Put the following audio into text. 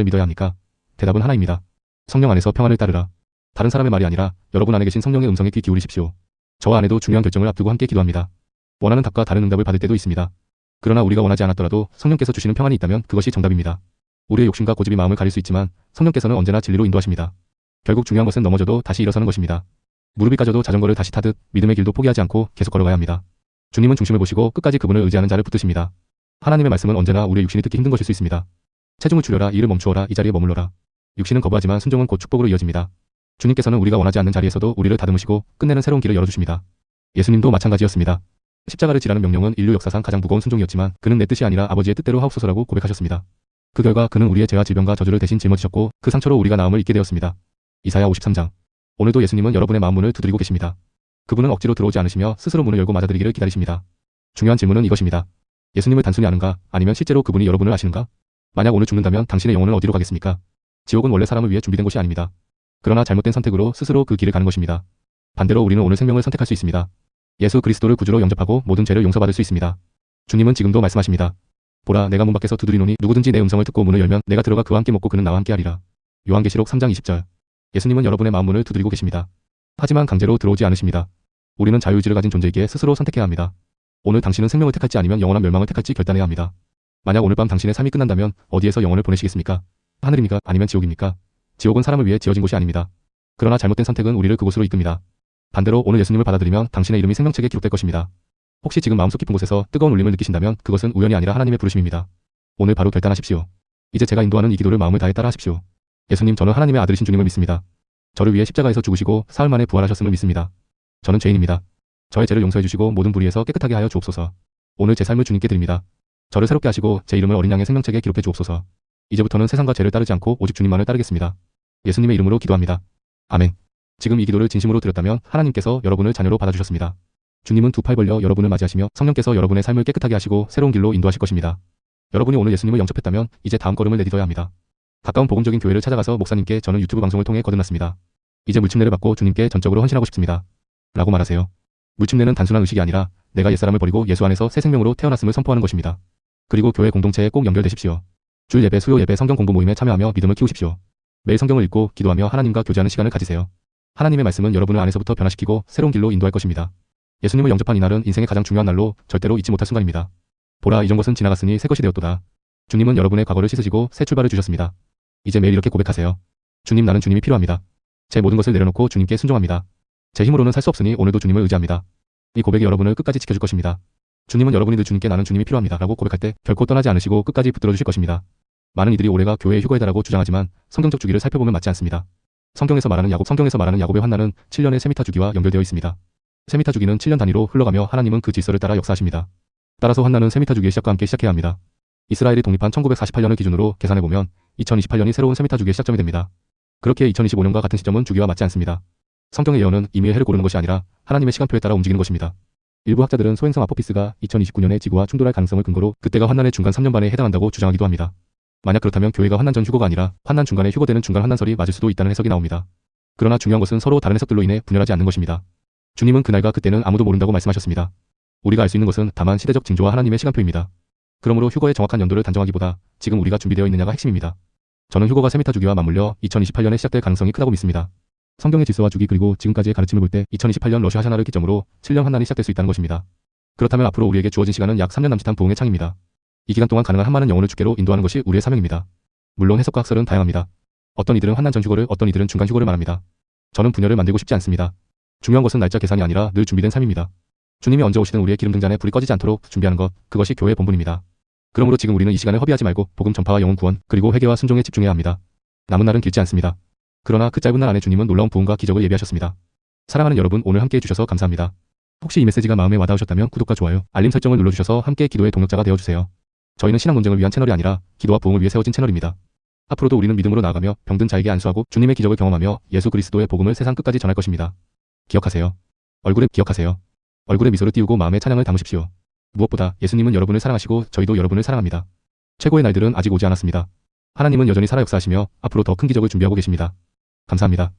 믿어야 합니까? 대답은 하나입니다. 성령 안에서 평안을 따르라. 다른 사람의 말이 아니라 여러분 안에 계신 성령의 음성에 귀 기울이십시오. 저와 아내도 중요한 결정을 앞두고 함께 기도합니다. 원하는 답과 다른 응답을 받을 때도 있습니다. 그러나 우리가 원하지 않았더라도 성령께서 주시는 평안이 있다면 그것이 정답입니다. 우리의 욕심과 고집이 마음을 가릴 수 있지만 성령께서는 언제나 진리로 인도하십니다. 결국 중요한 것은 넘어져도 다시 일어서는 것입니다. 무릎이 까져도 자전거를 다시 타듯 믿음의 길도 포기하지 않고 계속 걸어가야 합니다. 주님은 중심을 보시고 끝까지 그분을 의지하는 자를 붙드십니다. 하나님의 말씀은 언제나 우리의 육신이 듣기 힘든 것일 수 있습니다. 체중을 줄여라, 일을 멈추어라, 이 자리에 머물러라. 육신은 거부하지만 순종은 곧 축복으로 이어집니다. 주님께서는 우리가 원하지 않는 자리에서도 우리를 다듬으시고 끝내는 새로운 길을 열어주십니다. 예수님도 마찬가지였습니다. 십자가를 지라는 명령은 인류 역사상 가장 무거운 순종이었지만 그는 내 뜻이 아니라 아버지의 뜻대로 하옵소서라고 고백하셨습니다. 그 결과 그는 우리의 죄와 질병과 저주를 대신 짊어지셨고 그 상처로 우리가 나음을 입게 되었습니다. 이사야 53장. 오늘도 예수님은 여러분의 마음 문을 두드리고 계십니다. 그분은 억지로 들어오지 않으시며 스스로 문을 열고 맞아들이기를 기다리십니다. 중요한 질문은 이것입니다. 예수님을 단순히 아는가, 아니면 실제로 그분이 여러분을 아시는가? 만약 오늘 죽는다면 당신의 영혼은 어디로 가겠습니까? 지옥은 원래 사람을 위해 준비된 곳이 아닙니다. 그러나 잘못된 선택으로 스스로 그 길을 가는 것입니다. 반대로 우리는 오늘 생명을 선택할 수 있습니다. 예수 그리스도를 구주로 영접하고 모든 죄를 용서받을 수 있습니다. 주님은 지금도 말씀하십니다. 보라, 내가 문 밖에서 두드리노니 누구든지 내 음성을 듣고 문을 열면 내가 들어가 그와 함께 먹고 그는 나와 함께 하리라. 요한계시록 3장 20절. 예수님은 여러분의 마음 문을 두드리고 계십니다. 하지만 강제로 들어오지 않으십니다. 우리는 자유의지를 가진 존재이기에 스스로 선택해야 합니다. 오늘 당신은 생명을 택할지 아니면 영원한 멸망을 택할지 결단해야 합니다. 만약 오늘 밤 당신의 삶이 끝난다면 어디에서 영혼을 보내시겠습니까? 하늘입니까? 아니면 지옥입니까? 지옥은 사람을 위해 지어진 곳이 아닙니다. 그러나 잘못된 선택은 우리를 그곳으로 이끕니다. 반대로 오늘 예수님을 받아들이면 당신의 이름이 생명책에 기록될 것입니다. 혹시 지금 마음속 깊은 곳에서 뜨거운 울림을 느끼신다면 그것은 우연이 아니라 하나님의 부르심입니다. 오늘 바로 결단하십시오. 이제 제가 인도하는 이 기도를 마음을 다해 따라하십시오. 예수님, 저는 하나님의 아들이신 주님을 믿습니다. 저를 위해 십자가에서 죽으시고 사흘 만에 부활하셨음을 믿습니다. 저는 죄인입니다. 저의 죄를 용서해 주시고 모든 불의에서 깨끗하게 하여 주옵소서. 오늘 제 삶을 주님께 드립니다. 저를 새롭게 하시고 제 이름을 어린 양의 생명책에 기록해 주옵소서. 이제부터는 세상과 죄를 따르지 않고 오직 주님만을 따르겠습니다. 예수님의 이름으로 기도합니다. 아멘. 지금 이 기도를 진심으로 드렸다면 하나님께서 여러분을 자녀로 받아주셨습니다. 주님은 두 팔 벌려 여러분을 맞이하시며 성령께서 여러분의 삶을 깨끗하게 하시고 새로운 길로 인도하실 것입니다. 여러분이 오늘 예수님을 영접했다면 이제 다음 걸음을 내딛어야 합니다. 가까운 복음적인 교회를 찾아가서 목사님께 저는 유튜브 방송을 통해 거듭났습니다. 이제 물침례를 받고 주님께 전적으로 헌신하고 싶습니다. 라고 말하세요. 물침례는 단순한 의식이 아니라 내가 옛사람을 버리고 예수 안에서 새 생명으로 태어났음을 선포하는 것입니다. 그리고 교회 공동체에 꼭 연결되십시오. 줄 예배, 수요 예배, 성경 공부 모임에 참여하며 믿음을 키우십시오. 매일 성경을 읽고 기도하며 하나님과 교제하는 시간을 가지세요. 하나님의 말씀은 여러분을 안에서부터 변화시키고 새로운 길로 인도할 것입니다. 예수님을 영접한 이날은 인생의 가장 중요한 날로 절대로 잊지 못할 순간입니다. 보라, 이전 것은 지나갔으니 새 것이 되었도다. 주님은 여러분의 과거를 씻으시고 새 출발을 주셨습니다. 이제 매일 이렇게 고백하세요. 주님, 나는 주님이 필요합니다. 제 모든 것을 내려놓고 주님께 순종합니다. 제 힘으로는 살 수 없으니 오늘도 주님을 의지합니다. 이 고백이 여러분을 끝까지 지켜줄 것입니다. 주님은 여러분이 늘 주님께 나는 주님이 필요합니다 라고 고백할 때 결코 떠나지 않으시고 끝까지 붙들어 주실 것입니다. 많은 이들이 올해가 교회의 휴거이다라고 주장하지만 성경적 주기를 살펴보면 맞지 않습니다. 성경에서 말하는 야곱의 환난은 7년의 세미타 주기와 연결되어 있습니다. 세미타 주기는 7년 단위로 흘러가며 하나님은 그 질서를 따라 역사하십니다. 따라서 환난은 세미타 주기의 시작과 함께 시작해야 합니다. 이스라엘이 독립한 1948년을 기준으로 계산해보면 2028년이 새로운 세미타 주기의 시작점이 됩니다. 그렇게 2025년과 같은 시점은 주기와 맞지 않습니다. 성경의 예언은 임의의 해를 고르는 것이 아니라 하나님의 시간표에 따라 움직이는 것입니다. 일부 학자들은 소행성 아포피스가 2029년에 지구와 충돌할 가능성을 근거로 그때가 환난의 중간 3년 반에 해당한다고 주장하기도 합니다. 만약 그렇다면 교회가 환난 전 휴거가 아니라 환난 중간에 휴거되는 중간 환난설이 맞을 수도 있다는 해석이 나옵니다. 그러나 중요한 것은 서로 다른 해석들로 인해 분열하지 않는 것입니다. 주님은 그날과 그때는 아무도 모른다고 말씀하셨습니다. 우리가 알 수 있는 것은 다만 시대적 징조와 하나님의 시간표입니다. 그러므로 휴거의 정확한 연도를 단정하기보다 지금 우리가 준비되어 있느냐가 핵심입니다. 저는 휴거가 세미타 주기와 맞물려 2028년에 시작될 가능성이 크다고 믿습니다. 성경의 질서와 주기 그리고 지금까지의 가르침을 볼 때 2028년 러시아 하샤나를 기점으로 7년 환난이 시작될 수 있다는 것입니다. 그렇다면 앞으로 우리에게 주어진 시간은 약 3년 남짓한 부흥의 창입니다. 이 기간 동안 가능한 한 많은 영혼을 주께로 인도하는 것이 우리의 사명입니다. 물론 해석과 학설은 다양합니다. 어떤 이들은 환난 전 휴거를, 어떤 이들은 중간 휴거를 말합니다. 저는 분열을 만들고 싶지 않습니다. 중요한 것은 날짜 계산이 아니라 늘 준비된 삶입니다. 주님이 언제 오시든 우리의 기름 등잔에 불이 꺼지지 않도록 준비하는 것, 그것이 교회의 본분입니다. 그러므로 지금 우리는 이 시간을 허비하지 말고 복음 전파와 영혼 구원, 그리고 회개와 순종에 집중해야 합니다. 남은 날은 길지 않습니다. 그러나 그 짧은 날 안에 주님은 놀라운 부흥과 기적을 예비하셨습니다. 사랑하는 여러분, 오늘 함께해 주셔서 감사합니다. 혹시 이 메시지가 마음에 와닿으셨다면 구독과 좋아요, 알림 설정을 눌러주셔서 함께 기도의 동역자가 되어주세요. 저희는 신앙 논쟁을 위한 채널이 아니라 기도와 부흥을 위해 세워진 채널입니다. 앞으로도 우리는 믿음으로 나아가며 병든 자에게 안수하고 주님의 기적을 경험하며 예수 그리스도의 복음을 세상 끝까지 전할 것입니다. 기억하세요. 얼굴에 미소를 띄우고 마음의 찬양을 담으십시오. 무엇보다 예수님은 여러분을 사랑하시고 저희도 여러분을 사랑합니다. 최고의 날들은 아직 오지 않았습니다. 하나님은 여전히 살아 역사하시며 앞으로 더 큰 기적을 준비하고 계십니다. 감사합니다.